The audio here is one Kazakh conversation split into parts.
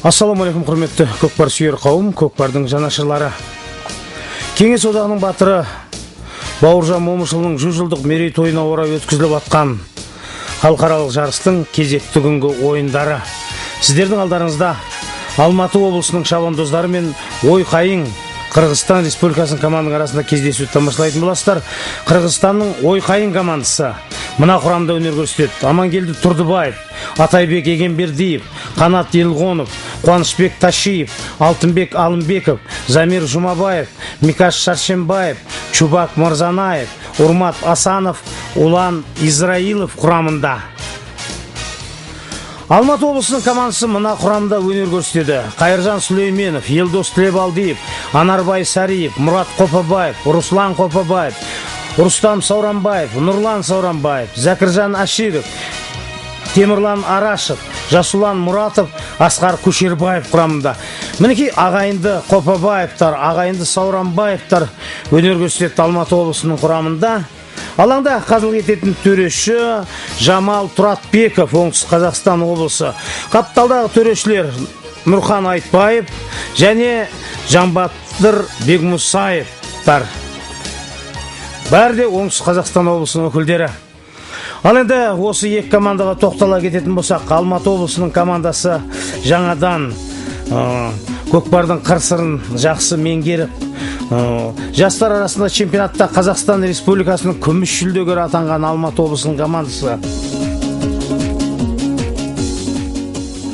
Ассаламалейкум, құрметті көкпар сүйер қауым, көкпардың жанашырлары. Кеңес одағының батыры Бауыржан Момышұлының 100 жылдық мерейтойына орай өткізіліп атқан халықаралық жарыстың кезекті күнгі ойындары. Сіздердің алдарыңызда Алматы облысының шабандоздары мен Ойқайың Қырғызстан Республикасының команданың арасында кездесу тамашалайтын боласыздар. Қырғызстанның Ойқайың командасы мына құрамда өнер көрсетеді. Амангелді Тұрдыбаев, Атайбек Егенбердиев, Қанат Елғонов, Қуанышбек Ташиев, Алтынбек Алымбеков, Замир Жұмабаев, Микаш Шаршенбаев, Чубак Мырзанаев, Урмат Асанов, Улан Израилов құрамында. Алматы облысының командасы мына құрамда өнер көрсетеді. Қайыржан Сүлейменов, Елдос Тілебалдиев, Анарбай Сариев, Мұрат Қопабаев, Руслан Қопабаев, Рустам Сауранбаев, Нұрлан Сауранбаев, Зәкіржан Аширов, Темірлан Арашев, Жасулан Мұратов, Асқар Көшербаев құрамында. Мінекей ағайынды Қопабаевтар, ағайынды Сауранбаевтар өнер көрсетеді Алматы облысының құрамында. Алаңда қазылық ететін төреші Жамал Тұратбеков, Оңтүстік Қазақстан облысы. Қапталдағы төрешілер Нұрхан Айтбаев және Жамбатыр Бегмұсаевтар. Бәрі де Оңтүстік Қазақстан облысының өкілдері. Ал енді осы екі командаға тоқтала кететін болсақ, Алматы облысының командасы жаңадан көкпардың қыр-сырын жақсы меңгеріп, жастар арасында чемпионатта Қазақстан Республикасының күміс жүлдегері атанған Алматы облысының командасы.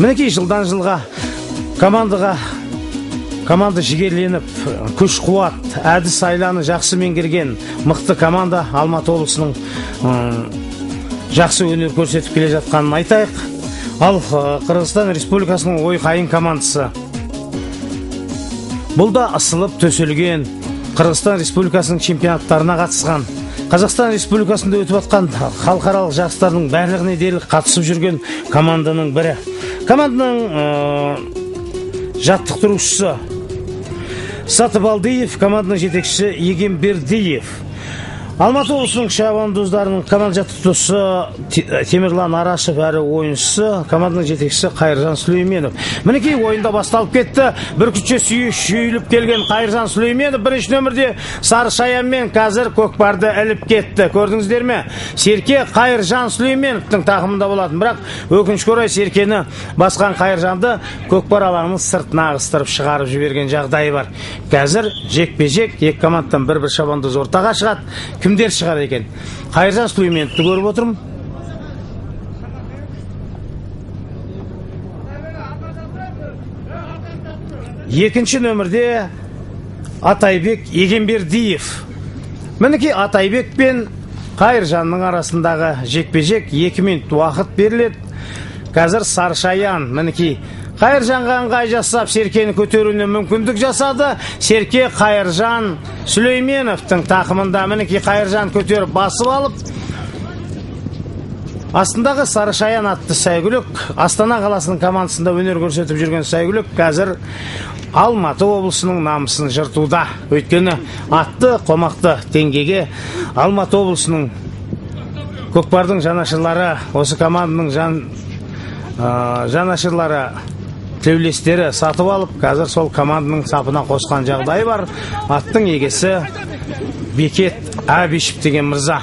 Мінекей жылдан жылға команда жігерленіп, күш-қуат, әдіс айланы жақсы меңгерген мықты команда Алматы облысының жақсы өнер көрсетіп келе жатқанын айтайық. Ал Қырғызстан Республикасының Ойқайың командасы. Бұл да асылып төселген Қырғызстан Республикасының чемпионаттарына қатысқан. Қазақстан Республикасында өтіп атқан халықаралық жарыстардың барлығына дерлік қатысып жүрген команданың бірі. Команданың жаттықтырушысы Сатыбалдиев, команданың жетекшісі Егенбердиев. Алматы облысының шабандоздарының команда жаттықтырушысы Темірлан Арашев әрі ойыншысы, команданың жетекшісі Қайыржан Сүлейменов. Мінекей ойында басталып кетті. Бір күтше шүйіліп келген Қайыржан Сүлейменов бірінші нөмірде сары шаянмен қазір көкпарды іліп кетті. Көрдіңіздер ме? Серке Қайыржан Сүлейменовтың тақымында болатын. Бірақ өкінішке орай Серкені басқан Қайыржанды көкпар алаңының сыртына ағыстырып шығарып жіберген жағдайы бар. Қазір жекпе-жек екі командадан бір-бір шабандоз ортаға шығады. Кімдер шығар екен? Қайыржан Сүлейменовті көріп отырмын. Екінші нөмірде Атайбек Егенбердиев. Мінекей Атайбек пен Қайыржанның арасындағы жекпе-жек 2 минут уақыт беріледі. Қазір Саршаян мінекей Қайыржанға ыңғай жасап, Серкені көтеруіне мүмкіндік жасады. Серке Қайыржан Сүлейменовтың тақымында. Мінекей Қайыржан көтеріп басып алып, астындағы Сарышаян атты сәйгүлік, Астана қаласының командасында өнер көрсетіп жүрген сәйгүлік қазір Алматы облысының намысын жыртуда. Өйткені атты қомақты теңгеге Алматы облысының көкпардың жанашырлары, осы команданың жанашырлары, тілеулестері сатып алып, қазір сол команданың сапына қосқан жағдайы бар. Аттың егесі Бекет Әбишев деген мырза.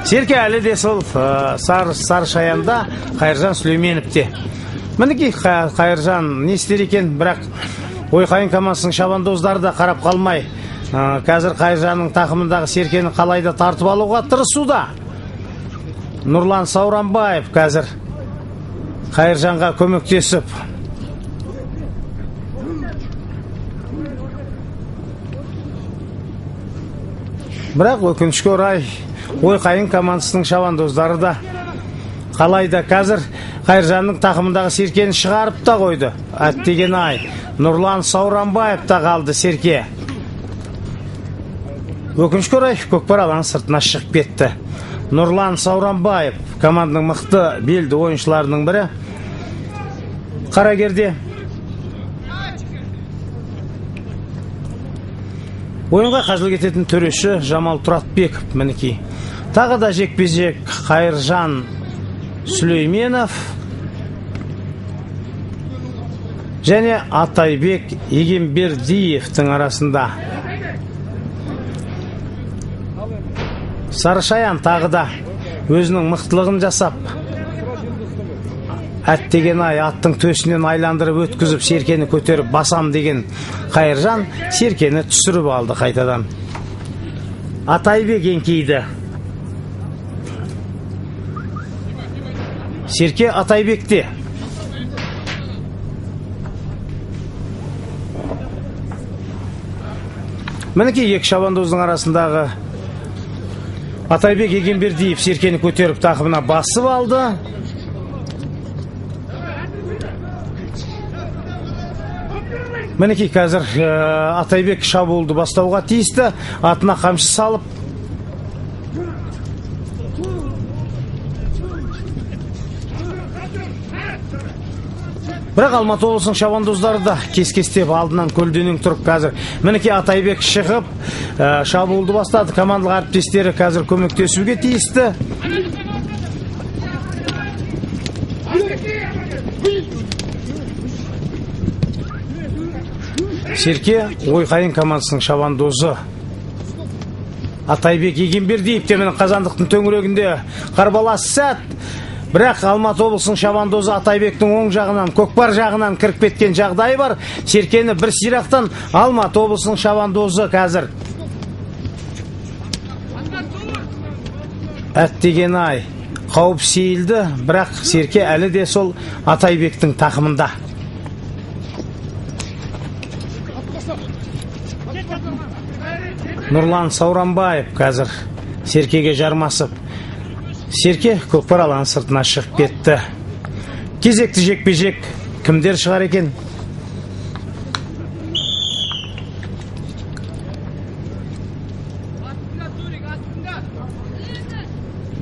Серке әлі де сол Сарышаянда, Қайыржан Сүлейменовте. Мінекей Қайыржан не істер екен, бірақ Ойқайың командасының шабандоздары да қарап қалмай, қазір Қайыржанның тақымындағы Серкені қалайда тартып алуға тырысуда. Нұрлан Сауранбаев қазір Қайыржанға көмектесіп. Бірақ өкінішке орай Ойқайың командасының шабандоздары да қалайда қазір Қайыржанның тақымындағы Серкені шығарып та қойды. Әттеген ай, Нұрлан Сауранбаев та қалды Серке. Өкінішке орай көкпар алаң сыртына шығып кетті. Нұрлан Сауранбаев команданың мықты белді ойыншыларының бірі. Қарагерде. Ойынға қажылық ететін төреші Жамал Тұратбеков. Мінекей. Тағы да жекпе-жек Қайыржан Сүлейменов және Атайбек Егембердиевтің арасында. Сарышаян тағы да өзінің мықтылығын жасап, әттеген ай аттың төсінен айландырып өткізіп, серкені көтеріп басам деген Қайыржан серкені түсіріп алды қайтадан. Атайбек еңкейді. Серке Атайбекте. Мінекей екі шабандоздың арасындағы Атайбек Егембердиев серкені көтеріп тақымына басып алды. Мінекей қазір Атайбек шабуылды бастауға тиісті, атына қамшы салып. Бірақ Алматы облысының шабандоздары да кес-кестеп алдынан көлденең тұрып қазір. Мінекей Атайбек шығып, шабуылды бастады. Командалық әріптестері қазір көмектесуге тиісті. Серке Ойқайын командасының шабандозы Атайбек Егембердиев теменің қазандықтың төңірегінде қарбалас сәт. Бірақ Алматы облысының шабандозы Атайбектің оң жағынан, көкпар жағынан кіріп кеткен жағдайы бар. Серкені бір сирақтан Алматы облысының шабандозы қазір. Әттеген ай қауіп сейілді, бірақ серке әлі де сол Атайбектің тақымында. Нұрлан Сауранбаев қазір серкеге жармасып. Серке көкпар алаң сыртына шығып кетті. Кезекті жекпе-жек кімдер шығар екен?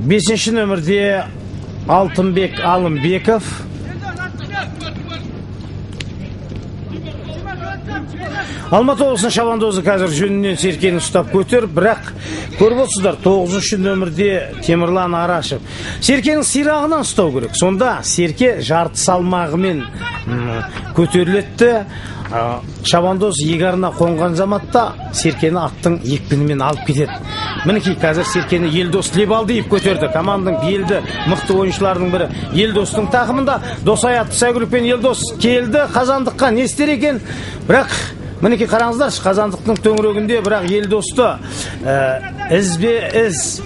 Бесінші нөмірде Алтынбек Алымбеков. Алматы облысының шабандозы қазір жөнінен серкені ұстап көтеріп, бірақ көріп отырсыздар, 9-шы нөмірде Темірлан Арашев. Серкенің сирағынан ұстау керек. Сонда серке жарты салмағымен көтерілетті. Шабандоз егарына қонған заматта серкені аттың екпінімен алып кетеді. Мінекей қазір серкені Елдос Лебалдиев көтерді. Команданың белді мықты ойыншыларының бірі Елдостың тақымында. Досай атты Сәйгүлік пен Елдос келді қазандыққа. Не істер екен? Бірақ мінекей қараңыздаршы, қазандықтың төңірегінде бірақ Елдосты із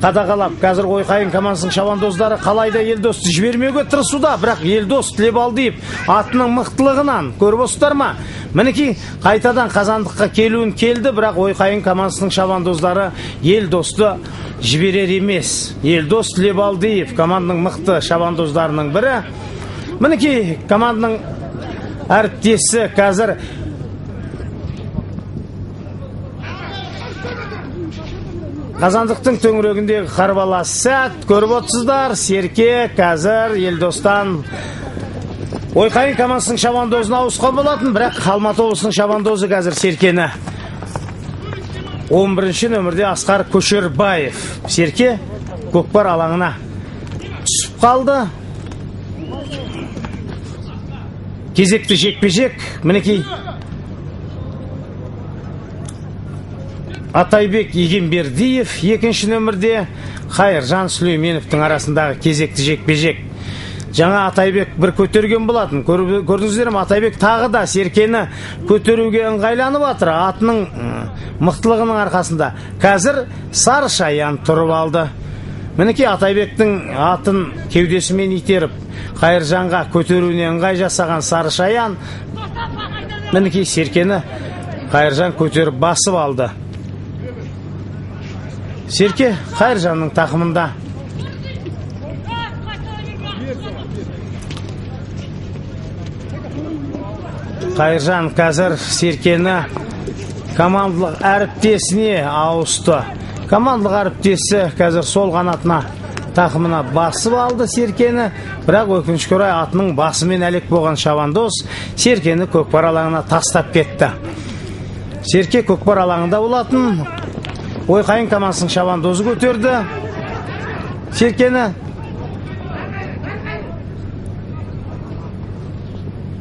қадағалап, қазір Ойқайын командасының шабандоздары қалайда Елдосты жібермеуге тырысуда, бірақ Елдос Лебалдиев атының мықтылығынан көріп отырсыздар ма? Мінекей қайтадан қазандыққа келуін келді, бірақ Ойқайын командасының шабандоздары Елдосты жіберер емес. Елдос Лебалдиев команданың мықты шабандоздарының бірі. Мінекей команданың әріптесі қазір қазандықтың төңірегіндегі қарбалас сәт көріп отырсыздар. Серке қазір Елдостан Ойқайын командасының шабандозына ауысқан болатын, бірақ Алматы облысының шабандозы қазір серкені 11-ші нөмірде Асқар Көшербаев. Серке көкпар алаңына түсіп қалды. Кезекті жекпе-жек мінекей Атайбек Егембердиев 2-ші нөмірде Қайыржан Сүлейменовтың арасындағы кезекті жекпе-жек. Жаңа Атайбек бір көтерген болатын. Көрдіңіздер ме? Атайбек тағы да серкені көтеруге ыңғайланып жатыр. Атының мықтылығының арқасында. Қазір Сарышаян тұрып алды. Мінекей Атайбектің атын кеудесімен итеріп, Қайыржанға көтеруіне ыңғай жасаған Сарышаян. Мінекей серкені Қайыржан көтеріп басып алды. Серке Қайыржанның тақымында. Қайыржан қазір серкені командалық әріптесіне ауысты. Командалық әріптесі қазір сол қанатына тақымына басып алды серкені, бірақ өкінішке орай атының басымен әлек болған шабандоз серкені көкпар алаңына тастап кетті. Серке көкпар алаңында болатын. Ойқайын командасының шабандозы көтерді серкені.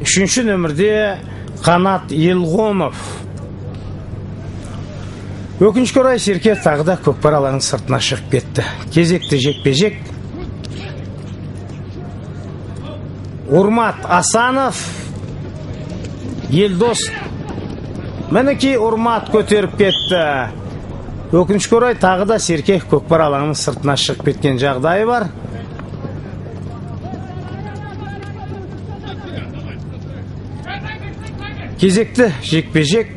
3-ші нөмірде Қанат Елғонов. Өкінішке орай Серке тағы да көкпар алаңының сыртына шығып кетті. Кезекті жекпе-жек Урмат Асанов, Елдос. Мінекей Урмат көтеріп кетті. Өкінішке орай тағы да Серке көкпар алаңының сыртына шығып кеткен жағдайы бар. Кезекті жекпе-жек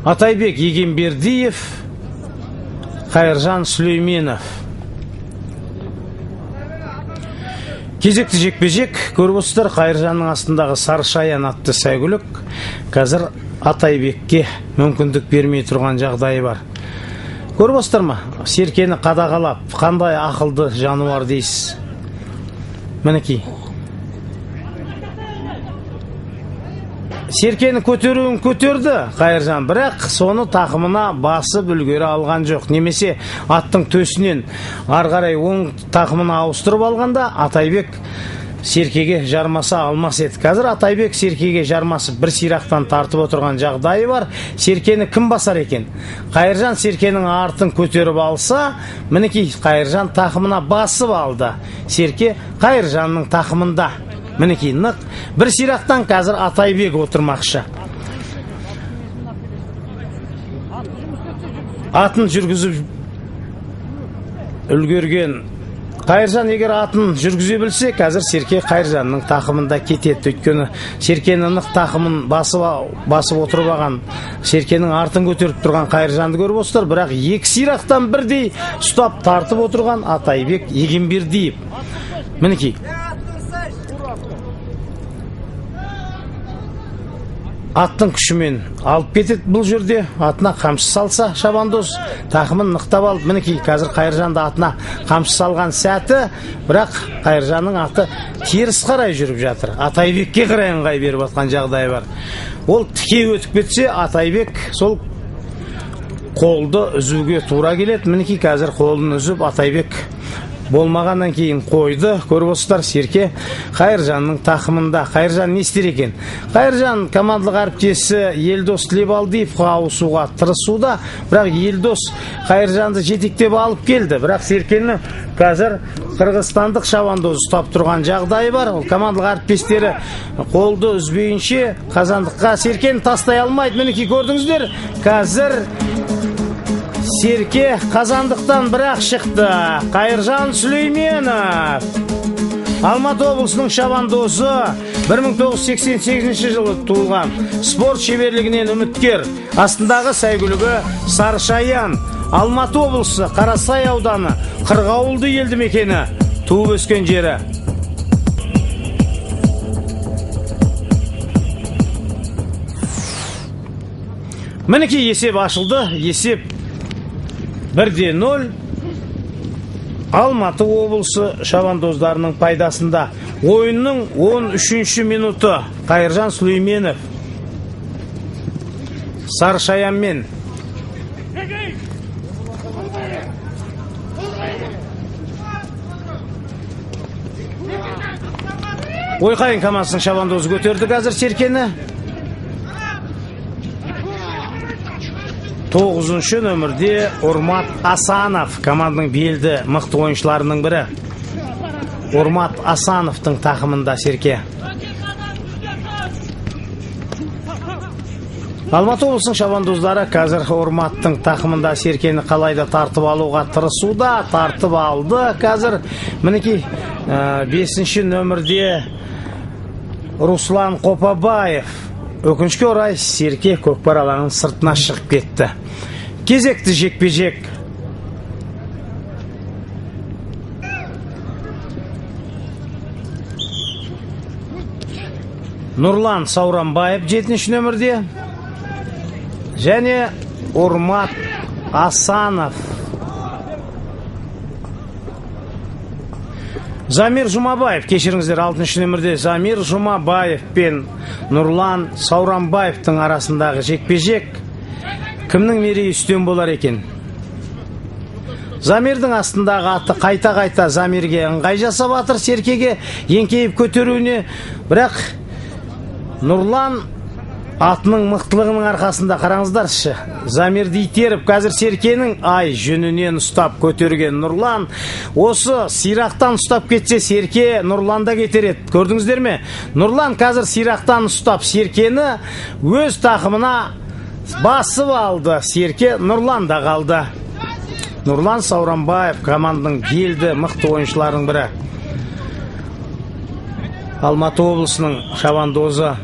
Атайбек Егенбердиев, Қайыржан Сүлейменов. Кезекті жекпе-жек көріп отырсыздар, Қайыржанның астындағы Сарышаян атты сәйгүлік қазір Атайбекке мүмкіндік бермей тұрған жағдайы бар. Көріп отырсыздар ма? Серкені қадағалап, қандай ақылды жануар дейсіз. Мінекей. Серкені көтеруін көтерді Қайыржан, бірақ соны тақымына басып үлгері алған жоқ. Немесе аттың төсінен арғарай оң тақымына ауыстырып алғанда Атайбек Серкеге жармаса алмас еді. Қазір Атайбек Серкеге жармасып бір сирақтан тартып отырған жағдайы бар. Серкені кім басар екен? Қайыржан Серкенің артын көтеріп алса, мінекей Қайыржан тақымына басып алды. Серке Қайыржанның тақымында. Мінекей нық бір сирақтан қазір Атайбек отырмақшы. Атын жүргізіп үлгерген Қайыржан егер атын жүргізе білсе, қазір Серке Қайыржанның тақымында кетеді. Өйткені Серкенің нық тақымын басып отырып алған, Серкенің артын көтеріп тұрған Қайыржанды көріп отырсыздар, бірақ екі сирақтан бірдей ұстап тартып отырған Атайбек Егенбердиев. Мінекей. Аттың күшімен алып кетеді бұл жерде. Атына қамшы салса шабандоз тақымын нықтап алып, мінекей қазір Қайыржанды атына қамшы салған сәті, бірақ Қайыржанның аты теріс қарай жүріп жатыр. Атайбекке қарай ыңғай беріп атқан жағдайы бар. Ол тіке өтіп кетсе, Атайбек сол қолды үзуге тура келеді. Мінекей қазір қолын үзіп Атайбек болмағаннан кейін қойды. Көріп отырсыздар, Серке Қайыржанның тақымында. Қайыржан не істер екен? Қайыржан командалық әріптесі Елдос Тілебалдиевқа ауысуға тырысуда, бірақ Елдос Қайыржанды жетектеп алып келді. Бірақ Серкені қазір қырғызстандық шабандоз ұстап тұрған жағдайы бар. Ол командалық әріптестері қолды үзбейінше қазандыққа Серкені тастай алмайды. Мінекей көрдіңіздер, қазір Серке қазандықтан бірақ шықты. Қайыржан Сүлейменов, Алматы облысының шабандозы, 1988 жылы туылған, спорт шеберлігінен үміткер. Астындағы сәйгүлігі Сарышаян, Алматы облысы, Қарасай ауданы, Қырғауылды елді мекені, туып өскен жері. Мінекей есеп ашылды. Есеп 1-0 Алматы облысы шабандоздарының пайдасында. Ойынның 13-ші минуты. Қайыржан Сүлейменов Сарышаянмен. Ойқайын командасының шабандозы көтерді қазір Серкені. 9-ші нөмірде Урмат Асанов, команданың белді мықты ойыншыларының бірі. Урмат Асановтың тақымында Серке. Алматы облысының шабандоздары қазір Урматтың тақымында Серкені қалайда тартып алуға тырысуда. Тартып алды қазір. Мінекей 5-ші нөмірде Руслан Қопабаев. Өкінішке орай Серке көкпар алаңының сыртына шығып кетті. Кезекті жекпе-жек Нұрлан Сауранбаев 7-ші нөмірде және Урмат Асанов. Замир Жұмабаев, кешіріңіздер, 6-ші нөмірде Замир Жұмабаев пен Нұрлан Сауранбаевтың арасындағы жекпе-жек. Кімнің мерейі үстем болар екен? Замирдің астындағы аты қайта-қайта Замирге ыңғай жасап атыр Серкеге еңкейіп көтеруіне. Бірақ Нұрлан атының мықтылығының арқасында, қараңыздаршы, Замирді итеріп, қазір Серкенің жөнінен ұстап көтерген Нұрлан, осы сирақтан ұстап кетсе Серке Нұрланда кетер еді. Көрдіңіздер ме? Нұрлан қазір сирақтан ұстап Серкені өз тақымына басып алды. Серке Нұрланда қалды. Нұрлан Сауранбаев команданың белді мықты ойыншыларының бірі. Алматы облысының шабандозы.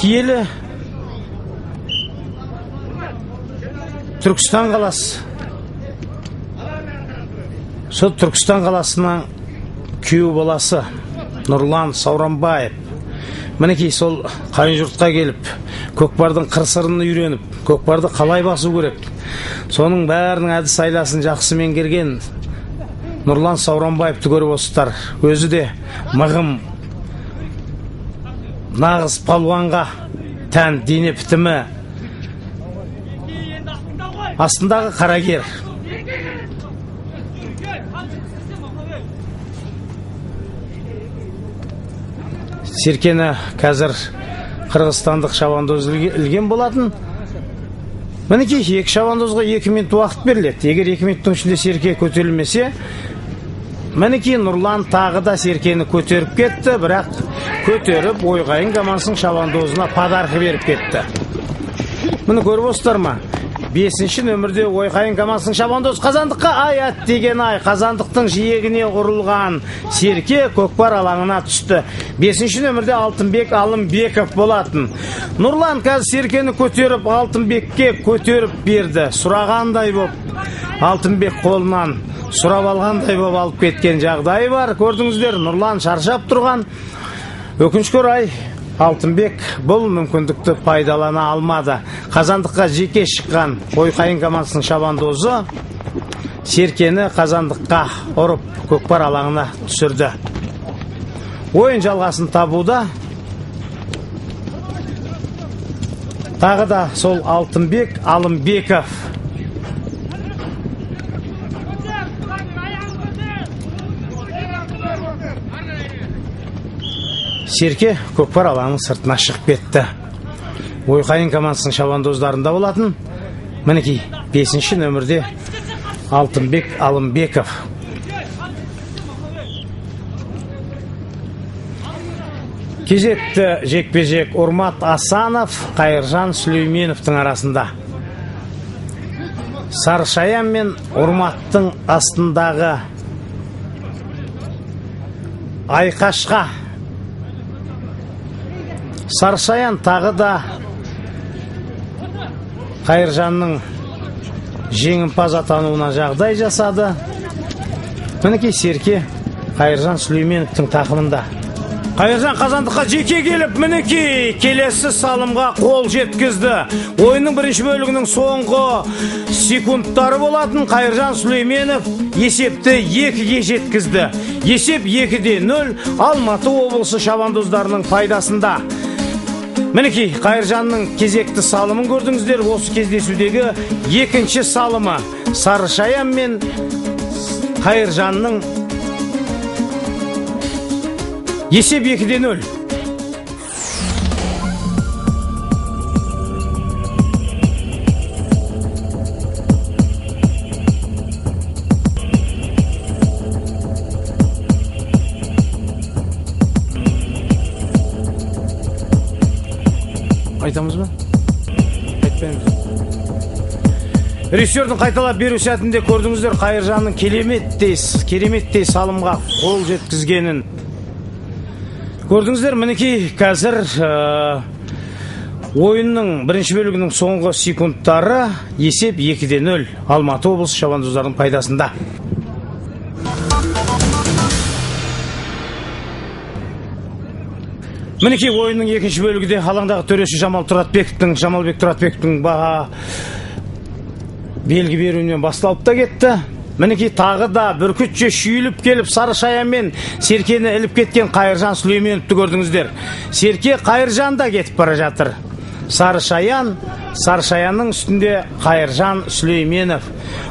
Киелі Түркістан қаласы. Сол Түркістан қаласының күйеу баласы Нұрлан Сауранбаев. Мінекей сол қайын жұртқа келіп, көкпардың қыр-сырын үйреніп, көкпарды қалай басу керек, соның бәрінің әдіс айласын жақсы меңгерген Нұрлан Сауранбаевты көріп отырсыздар. Өзі де мығым, нағыз палуанға тән дене бітімі, астындағы қарагер. Серкені қазір қырғызстандық шабандоз ілген болатын. Мінекей, екі шабандозға 2 минут уақыт беріледі. Егер 2 минуттың ішінде Серке көтерілмесе, мінекей Нұрлан тағы да Серкені көтеріп кетті, бірақ көтеріп Ойқайын командасының шабандозына подарқы беріп кетті. Мұны көріп отырсыздар ма? 5-ші нөмірде Ойқайын командасының шабандоз қазандыққа ат деген қазандықтың жиегіне ұрылған Серке көкпар алаңына түсті. 5-ші нөмірде Алтынбек Алымбеков болатын. Нұрлан қазір Серкені көтеріп Алтынбекке көтеріп берді. Сұрағандай боп Алтынбек қолынан сұрап алғандай боп алып кеткен жағдайы бар. Көрдіңіздер, Нұрлан шаршап тұрған. Өкінішке орай Алтынбек бұл мүмкіндікті пайдалана алмады. Қазандыққа жеке шыққан Ойқайын командасының шабандозы Серкені қазандыққа ұрып көкпар алаңына түсірді. Ойын жалғасын табуда. Тағы да сол Алтынбек Алымбеков. Серке көкпар алаңның сыртына шығып кетті. Ойқайын командасының шабандоздарында болатын. Мінекей 5-ші нөмірде Алтынбек Алымбеков. Кезекті жекпе-жек Урмат Асанов, Қайыржан Сүлейменовтың арасында. Сарышаян мен Урматтың астындағы айқашқа Сарышаян тағы да Қайыржанның жеңімпаз атануына жағдай жасады. Мінекей Серке Қайыржан Сүлейменовтың тақымында. Қайыржан қазандыққа жеке келіп, мінекей келесі салымға қол жеткізді. Ойынның бірінші бөлігінің соңғы секундтары болатын. Қайыржан Сүлейменов есепті 2-ге жеткізді. Есеп 2-0 Алматы облысы шабандоздарының пайдасында. Мінекей Қайыржанның кезекті салымын көрдіңіздер. Осы кездесудегі екінші салымы Сарышаян мен Қайыржанның есеп 2-0. Айтамыз ба? Айтпаймыз. Режиссердің қайталап беру сәтінде көрдіңіздер Қайыржанның кереметтей салымға қол жеткізгенін. Көрдіңіздер, мінекей қазір ойынның бірінші бөлігінің соңғы секундтары есеп 2-0 Алматы облысы шабандоздарының пайдасында. Мінекей ойынның екінші бөлігінде алаңдағы төреші Жамалбек Тұратбековтің баға белгі беруінен басталып та кетті. мінекей тағы да бүркітше шүйіліп келіп Сарышаян мен Серкені іліп кеткен Қайыржан Сүлейменовті көрдіңіздер. Серке Қайыржан да кетіп бара жатыр. Сарышаянның үстінде Қайыржан Сүлейменов.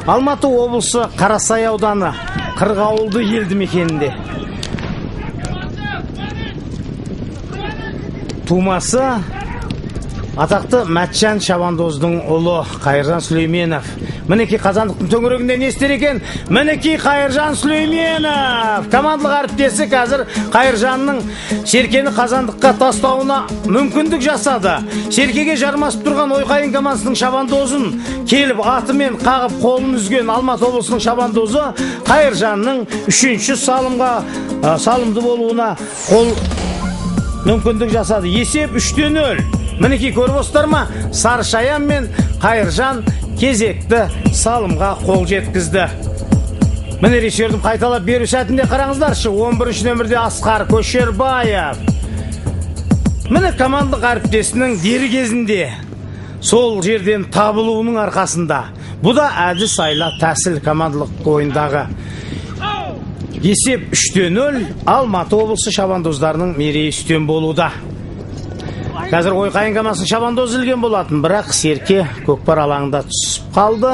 Алматы облысы Қарасай ауданы Қырғауылды елді мекенінде. Тумасы атақты Мәтжан Шабандоздың ұлы Қайыржан Сүлейменов. Мінекей қазандықтың төңірегінде не істер екен? Мінекей Қайыржан Сүлейменов. Командалық әріптесі қазір Қайыржанның Серкені қазандыққа тастауына мүмкіндік жасады. Серкеге жармасып тұрған Ойқайын командасының шабандозын келіп атымен қағып қолын үзген Алматы облысының шабандозы Қайыржанның үшінші салымды болуына қол мүмкіндік жасады. Есеп 3-0. Мінекей көріп отырсыздар ма? Сарышаян мен Қайыржан кезекті салымға қол жеткізді. Міне режиссердің қайталап беру сәтінде қараңыздаршы. 11-ші нөмірде Асқар Көшербаев. Міне командалық әріптесінің дер кезінде сол жерден табылуының арқасында. Бұл да әдіс айла тәсіл командалық ойындағы. Есеп 3-0. Алматы облысы шабандоздарының мерейі үстем болуда. Қазір Ойқайын командасының шабандозы ілген болатын, бірақ Серке көкпар алаңында түсіп қалды.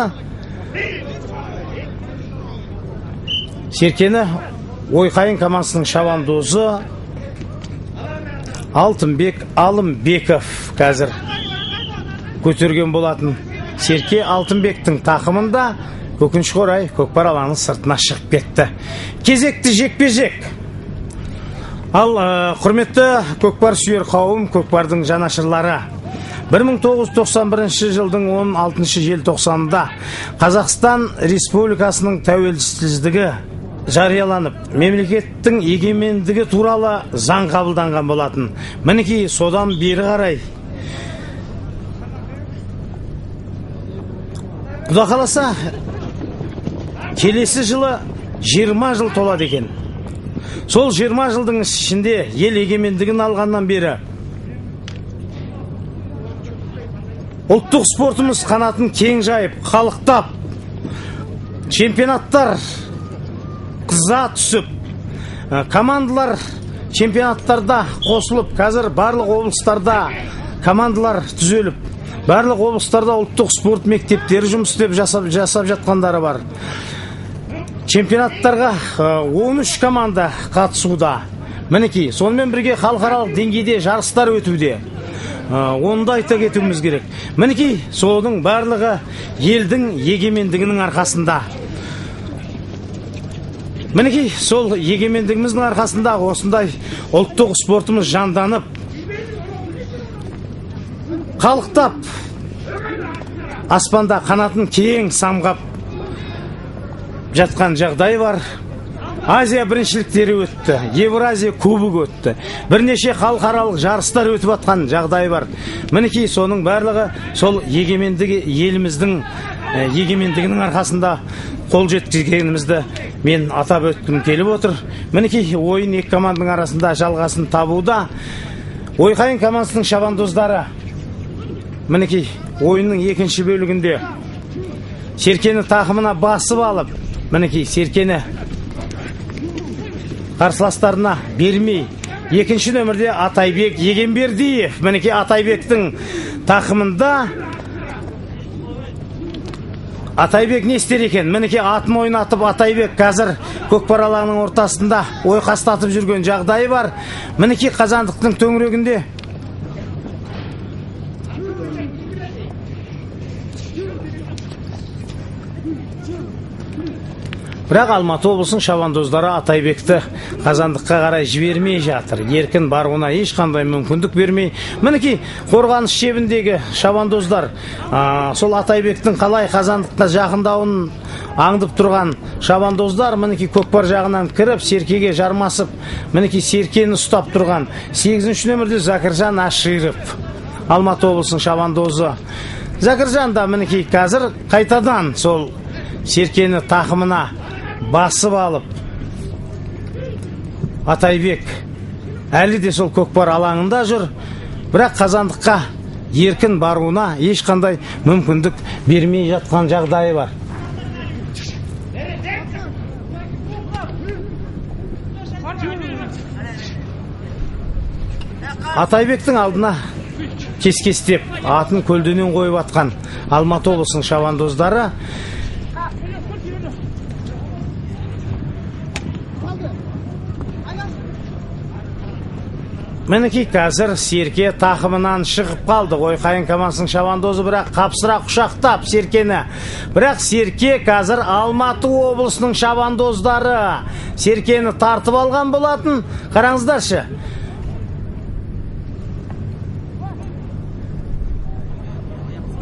Серкені Ойқайын командасының шабандозы Алтынбек Алымбеков қазір көтерген болатын. Серке Алтынбектің тақымында өкінішке орай көкпар алаңының сыртына шығып кетті. Кезекті жекпе-жек. Ал құрметті көкпар сүйер қауым, көкпардың жанашырлары. 1991 жылдың 16 желтоқсанында Қазақстан Республикасының тәуелсіздігі жарияланып, мемлекеттің егемендігі туралы заң қабылданған болатын. Мінекей содан бері қарай Құда қаласа келесі жылы 20 жыл толады екен. Сол 20 жылдың ішінде ел егемендігін алғаннан бері ұлттық спортымыз қанатын кең жайып, халықтап, чемпионаттар қыза түсіп, командалар чемпионаттарда қосылып, қазір барлық облыстарда командалар түзеліп, барлық облыстарда ұлттық спорт мектептері жұмыс істеп жасап жатқандары бар. Чемпионаттарға 13 команда қатысуда. Мінекей, сонымен бірге халықаралық деңгейде жарыстар өтуде. Оны да айта кетуіміз керек. Мінекей, соның барлығы елдің егемендігінің арқасында. Мінекей, сол егемендігіміздің арқасында осындай ұлттық спортымыз жанданып, қалықтап, аспанда қанатын кең самғап жатқан жағдай бар. Азия біріншіліктері өтті, Евразия кубок өтті, бірнеше халықаралық жарыстар өтіп жатқан жағдай бар. Мінекей, соның барлығы сол егемендігі еліміздің егемендігінің арқасында қол жеткізгенімізді мен атап өткім келіп отыр. Мінекей, ойын екі команданың арасында жалғасын табуда. Ойқайын командасының шабандоздары мінекей, ойынның екінші бөлігінде Серкені тақымына басып алып, мінекей, Серкені қарсыластарына бермей, екінші нөмірде Атайбек Егенбердиев. Мінекей, Атайбектің тақымында Атайбек не істер екен? Мінекей, атын ойнатып Атайбек қазір көкпар алаңының ортасында ойқастатып жүрген жағдайы бар. Мінекей, қазандықтың төңірегінде бірақ Алматы облысының шабандоздары Атайбекті қазандыққа қарай жібермей жатыр. Еркін баруына ешқандай мүмкіндік бермей. Мінекей, қорғаныс шебіндегі шабандоздар сол Атайбектің қалай қазандыққа жақындауын аңдып тұрған шабандоздар мінекей көкпар жағынан кіріп, Серкеге жармасып, мінекей Серкені ұстап тұрған 8-ші нөмірде Закиржан Аширов, Алматы облысының шабандозы. Закиржан да мінекей қазір қайтадан сол Серкені тақымына басып алып, Атайбек әлі де сол көкпар алаңында жүр, бірақ қазандыққа еркін баруына ешқандай мүмкіндік бермей жатқан жағдайы бар. Атайбектің алдына кес-кестеп атын көлденең қойып атқан Алматы облысының шабандоздары мінекей қазір Серке тақымынан шығып қалды. Ойқайын командасының шабандозы бірақ қапсырақ құшақтап Серкені. Бірақ Серке қазір Алматы облысының шабандоздары Серкені тартып алған болатын. Қараңыздаршы.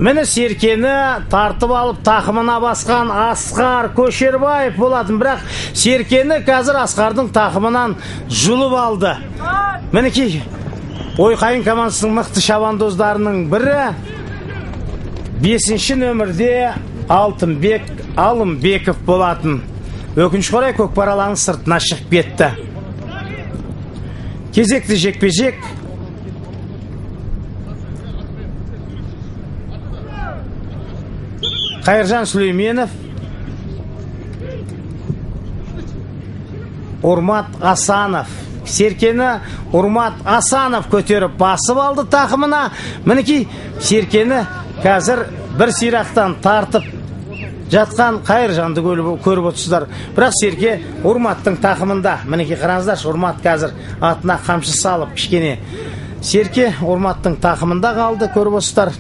Мені Серкені тартып алып тақымына басқан Асқар Көшербаев болатын. Бірақ Серкені қазір Асқардың тақымынан жұлып алды. Мінекей Ойқайын командасының мықты шабандоздарының бірі 5-ші нөмірде Алтынбек Алымбеков болатын. Өкінішке орай көкпар алаңының сыртына шығып кетті. Кезекті жекпе-жек Қайыржан Сүлейменов Урмат Асанов. Серкені Урмат Асанов көтеріп басып алды тақымына. Мінекей Серкені қазір бір сирақтан тартып жатқан Қайыржанды көріп отырсыздар. Бірақ Серке Урматтың тақымында. Мінекей қараңыздар, Урмат қазір атына қамшы салып кішкене. Серке Урматтың тақымында қалды, көріп отырсыздар.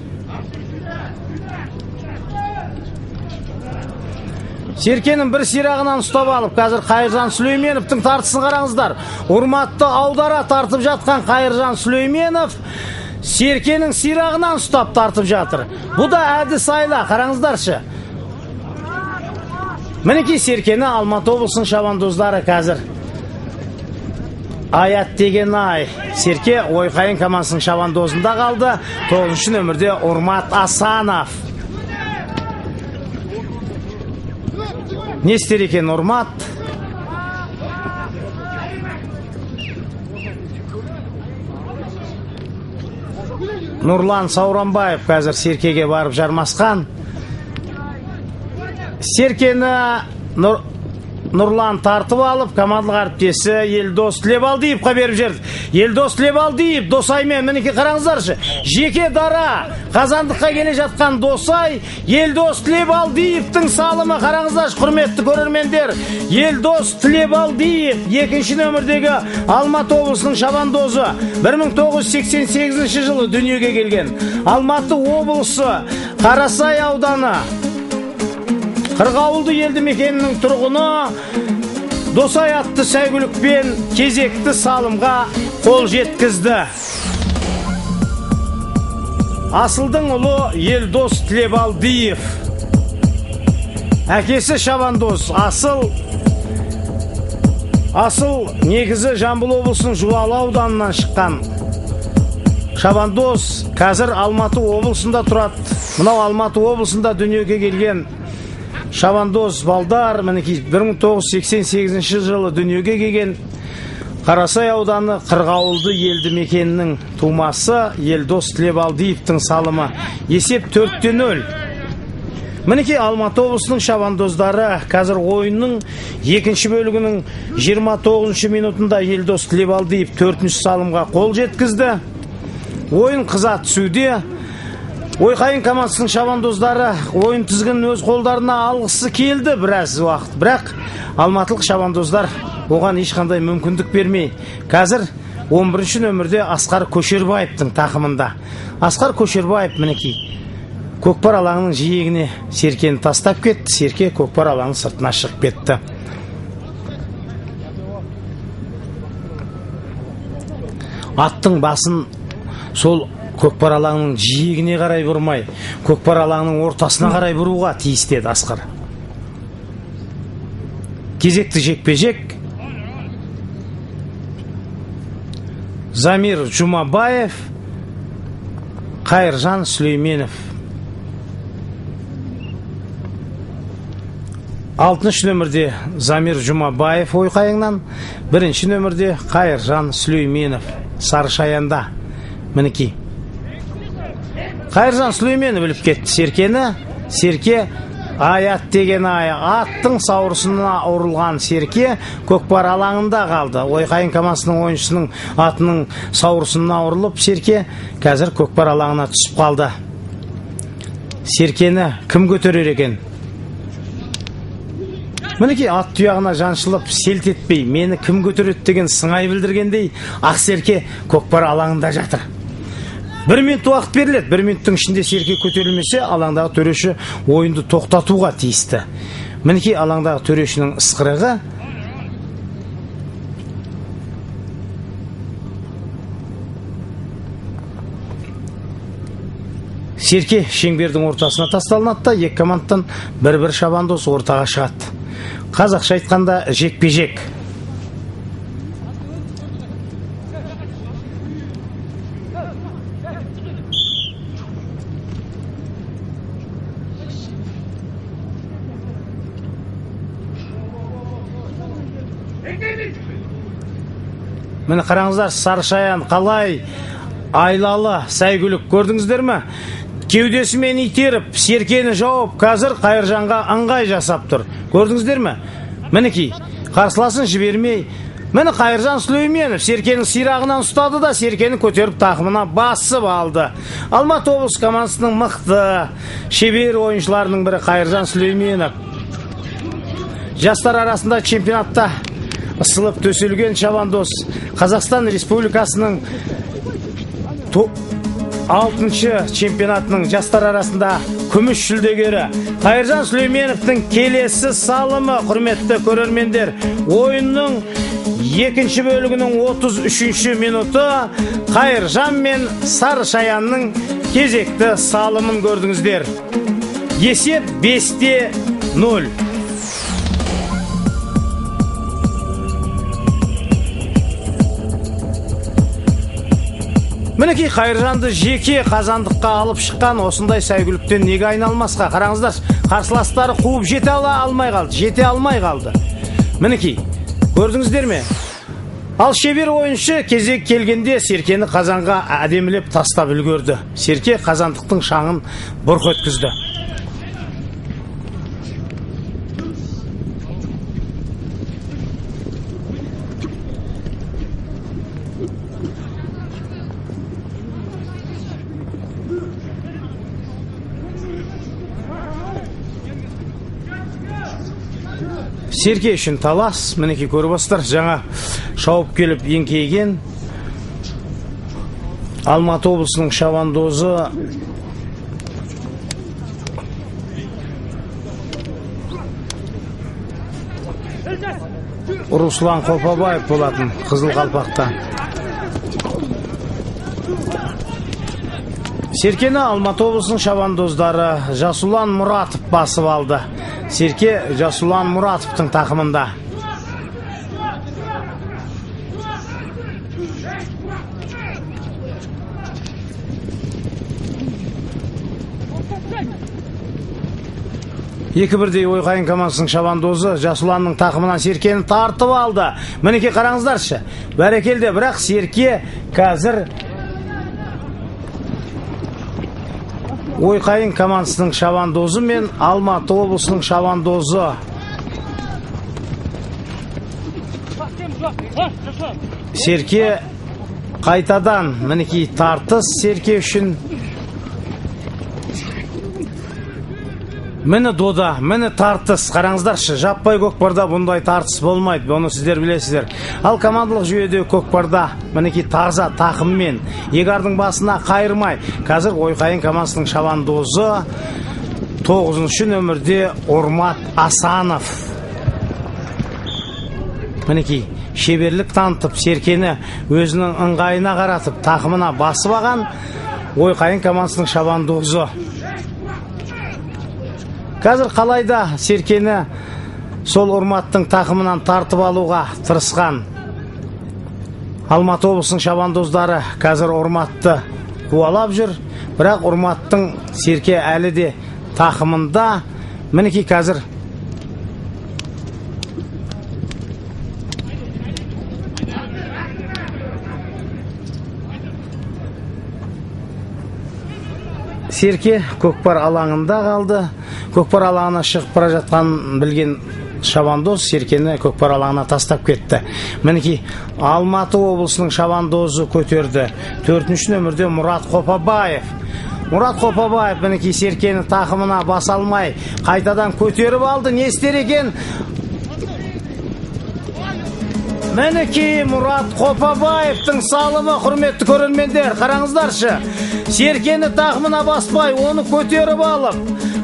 Серкенің бір сирағынан ұстап алып, қазір Қайыржан Сүлейменовтың тартысын қараңыздар. Урматты аудара тартып жатқан Қайыржан Сүлейменов Серкенің сирағынан ұстап тартып жатыр. Бұл да әдіс айла, қараңыздаршы. Мінекей Серкені Алматы облысының шабандоздары қазір. Аят деген ай. Серке Ойқайын командасының шабандозында қалды. 9-ші нөмірде Урмат Асанов. Не істер екен Урмат? Нұрлан Сауранбаев қазір Серкеге барып жармасқан. Серкені Нұрлан тартып алып, командалық әріптесі Елдос Тілебалдиевқа беріп жерді. Елдос Тілебалдиев Досаймен, мінекей қараңыздаршы, жеке дара қазандыққа келе жатқан Досай, Елдос Тілебалдиевтің салымы. Қараңыздаршы, құрметті көрермендер, Елдос Тілебалдиев 2-ші нөмірдегі Алматы облысының шабандозы, 1988 жылы дүниеге келген. Алматы облысы Қарасай ауданы Қырғауылды елді мекенінің тұрғыны Досай атты сәйгүлікпен кезекті салымға қол жеткізді. Асылдың ұлы Елдос Тілебалдиев. Әкесі шабандоз. Асыл негізі Жамбыл облысының Жуалы ауданынан шыққан шабандоз. Қазір Алматы облысында тұрады. Мынау Алматы облысында дүниеге келген шабандоз балдар. Мінекей 1988 жылы дүниеге келген. Қарасай ауданы Қырғауылды елді мекенінің тумасы Елдос Тілебалдиевтің салымы. Есеп 4-0. Мінекей Алматы облысының шабандоздары қазір ойынның 2-ші бөлігінің 29-ші минутында Елдос Тілебалдиев 4-ші салымға қол жеткізді. Ойын қыза түсуде. Ойқайын командасының шабандоздары ойын тізгінін өз қолдарына алғысы келді біраз уақыт. Бірақ алматылық шабандоздар оған ешқандай мүмкіндік бермей. Қазір 11-ші нөмірде Асқар Көшербаевтың тақымында. Асқар Көшербаев мінекей көкпар алаңының жиегіне Серкені тастап кетті. Серке көкпар алаңның сыртына шығып кетті. Аттың басын сол көкпар алаңының жиегіне қарай бұрмай, көкпар алаңының ортасына қарай бұруға тиістеді Асқар. Кезекті жекпе-жек Замир Жұмабаев, Қайыржан Сүлейменов. 6-ші нөмірде Замир Жұмабаев Ойқайыңнан, 1-ші нөмірде Қайыржан Сүлейменов Сарышаянда. Мінекей Қайыржан Сүлейменов біліп кетті Серкені. Серке Аят деген аттың сауырсына ұрылған Серке көкпар алаңында қалды. Ойқайын командасының ойыншысының атының сауырсына ұрылып, Серке қазір көкпар алаңына түсіп қалды. Серкені кім көтерер екен? Мінекей ат тұяғына жаншылып, селт етпей, мені кім көтереді деген сыңай білдіргендей, ақ Серке көкпар алаңында жатыр. 1 минут уақыт беріледі. 1 минуттың ішінде Серке көтерілмесе, алаңдағы төреші ойынды тоқтатуға тиісті. Мінекей алаңдағы төрешінің ысқырығы. Серке шеңбердің ортасына тасталынады да, екі командадан бір-бір шабандоз ортаға шығады. Қазақша айтқанда жекпе-жек. Мені қараңыздар, Сарышаян қалай айлалы сәйгүлік көрдіңіздер ме? Кеудесімен итеріп, Серкені жауып, қазір Қайыржанға ыңғай жасап тұр. Көрдіңіздер ме? Мінекей, қарсыласын жібермей, мені Қайыржан Сүлейменов Серкенің сирағынан ұстады да, Серкені көтеріп тақымына басып алды. Алматы облысы командасының мықты шебер ойыншыларының бірі Қайыржан Сүлейменов. Жастар арасында чемпионатта ысылып төселген шабандоз. Қазақстан Республикасының 6-шы чемпионатының жастар арасында күміс жүлдегері Қайыржан Сүлейменовтың келесі салымы, құрметті көрермендер. Ойынның екінші бөлігінің 33-ші минуты Қайыржан мен Сарышаянның кезекті салымын көрдіңіздер. Есеп 5-0. Мінекей Қайыржанды жеке қазандыққа алып шыққан осындай сәйгүліктен неге айналмасқа? Қараңыздар, қарсыластары қуып жете алмай қалды. Мінекей, көрдіңіздер ме? Ал шебер ойыншы кезек келгенде Серкені қазанға әдемілеп тастап үлгерді. Серке қазандықтың шаңын бұрқ өткізді. Серке үшін талас, мінекей көріп отырсыздар, жаңа шауып келіп еңкейген Алматы облысының шабандозы Руслан Қопабаев болатын, қызыл қалпақта. Серкені Алматы облысының шабандоздары Жасулан Мұратов басып алды. Серке Жасулан Мұратовтың тақымында. Екі бірдей Ойқайын командасының шабандозы Жасуланның тақымынан Серкені тартып алды. Мінекей қараңыздаршы, бәрекелде, бірақ Серке қазір Ойқайын командасының шабандозы мен Алматы облысының шабандозы. Серке қайтадан, мінекей тартыс Серке үшін. Мені дода, мені тартыс. Қараңыздаршы, жаппай көкпарда бұндай тартыс болмайды, оны сіздер білесіздер. Ал командалық жүйеде көкпарда мінекей таза тақыммен егардың басына қайырмай. Қазір Ойқайын командасының шабандозы 9-шы нөмірде Ормат Асанов. Мінекей шеберлік танытып, Серкені өзінің ыңғайына қаратып, тақымына басып алған Ойқайын командасының шабандозы. Қазір қалайда Серкені сол Орматтың тақымынан тартып алуға тырысқан Алматы облысының шабандоздары қазір Орматты қуалап жүр, бірақ Орматтың Серке әлі де тақымында. Мінекей қазір Серке көкпар алаңында қалды. Көкпар алаңына шығып бара жатқан білген шабандоз Серкені көкпар алаңына тастап кетті. Мінекей Алматы облысының шабандозы көтерді. 4-ші нөмірде Мұрат Қопабаев. Мұрат Қопабаев мінекей Серкені тақымына баса алмай қайтадан көтеріп алды. Не істер екен? Мінекей Мұрат Қопабаевтың салымы, құрметті көрермендер, қараңыздаршы. Серкені тақымына баспай, оны көтеріп алып,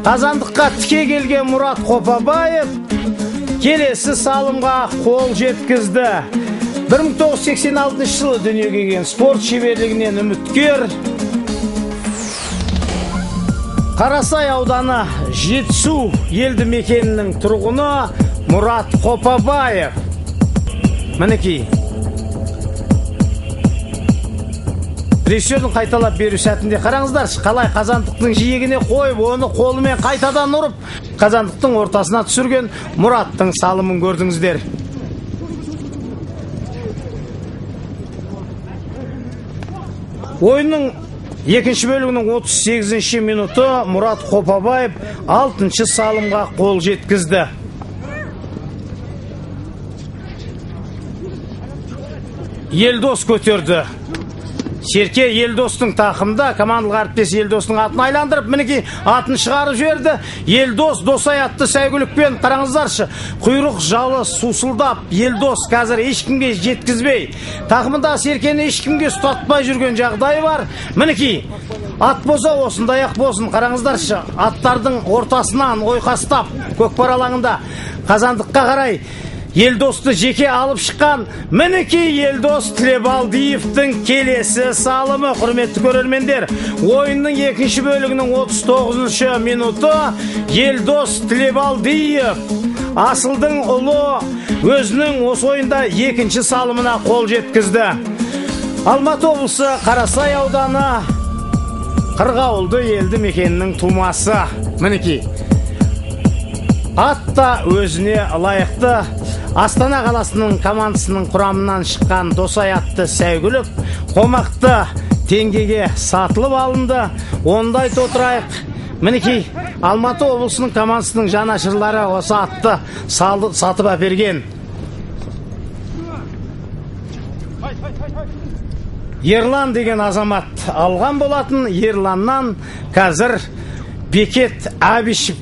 қазандыққа тіке келген Мұрат Қопабаев келесі салымға қол жеткізді. 1986 жылы дүниеге келген, спорт шеберлігінен үміткер, Қарасай ауданы Жетісу елді мекенінің тұрғыны Мұрат Қопабаев. Мінекей режиссердің қайталап беру сәтінде қараңыздаршы, қалай қазандықтың жиегіне қойып, оны қолымен қайтадан ұрып, қазандықтың ортасына түсірген Мұраттың салымын көрдіңіздер. Ойынның екінші бөлігінің 38-ші минуты Мұрат Қопабаев 6-ші салымға қол жеткізді. Елдос көтерді. Серке Елдостың тақымда, командалық әріптес Елдостың атын айландырып, мінекей атын шығарып жіберді. Елдос Досай атты сәйгүлікпен, қараңыздаршы, құйрық жалы сусылдап, Елдос қазір ешкімге жеткізбей, тақымында Серкені ешкімге ұстатпай жүрген жағдай бар. Мінекей ат болса осындай ақ болсын, қараңыздаршы, аттардың ортасынан ойқастап көкпар алаңында қазандыққа қарай Елдосты жеке алып шыққан мінекей Елдос Тілебалдиевтің келесі салымы, құрметті көрермендер. Ойынның екінші бөлігінің 39-ші минуты Елдос Тілебалдиев, асылдың ұлы, өзінің осы ойында екінші салымына қол жеткізді. Алматы облысы Қарасай ауданы Қырғауылды елді мекенінің тумасы. Мінекей атта өзіне лайықты Астана қаласының командасының құрамынан шыққан Досай атты сәйгүлік қомақты теңгеге сатылып алынды. Онда айтып отырайық, мінекей Алматы облысының командасының жанашырлары осы атты сатып әперген. Ерлан деген азамат алған болатын. Ерланнан қазір Бекет Әбішев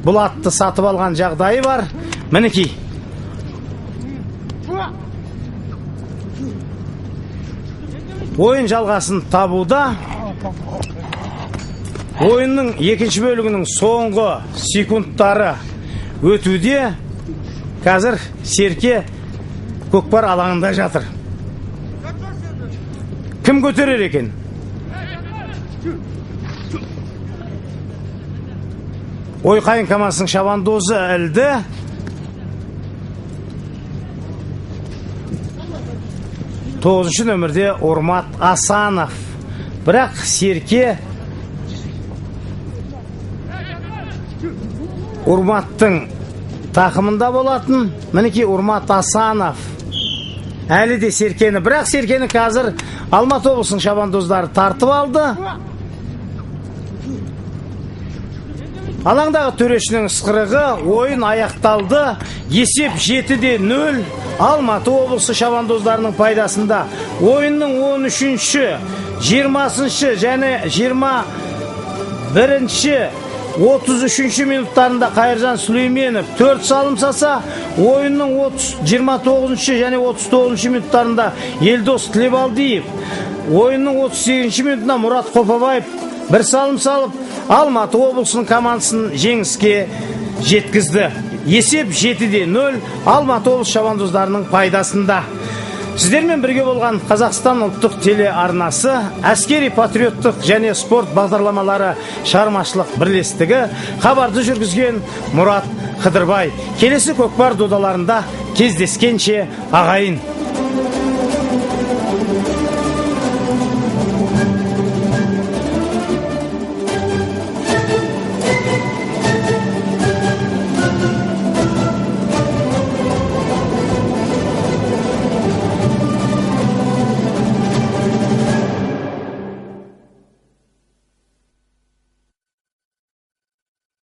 бұл атты сатып алған жағдайы бар. Мінекей ойын жалғасын табуда. Ойынның екінші бөлігінің соңғы секундтары өтуде. Қазір Серке көкпар алаңында жатыр. Кім көтерер екен? Ойқайын командасының шабандозы ілді. Тоғызыншы нөмірде Урмат Асанов. Бірақ Серке Урматтың тақымында болатын. Мінекей Урмат Асанов әлі де Серкені, бірақ Серкені қазір Алматы облысының шабандоздары тартып алды. Алаңдағы төрешінің ысқырығы, ойын аяқталды. Есеп 7-0 Алматы облысы шабандоздарының пайдасында. Ойынның 13-ші, 20-ші және 21-ші, 33-ші минуттарында Қайыржан Сүлейменов 4 салым саса, ойынның 29-ші және 39-ші минуттарында Елдос Тілебалдиев, ойынның 38-ші минутында Мұрат Қопабаев 1 салым салып, Алматы облысының командасын жеңіске жеткізді. Есеп 7-0 Алматы облысы шабандоздарының пайдасында. Сіздермен бірге болған Қазақстан ұлттық телеарнасы әскери патриоттық және спорт бағдарламалары шығармашылық бірлестігі хабарды жүргізген Мұрат Қыдырбай. Келесі көкпар додаларында кездескенше ағайын.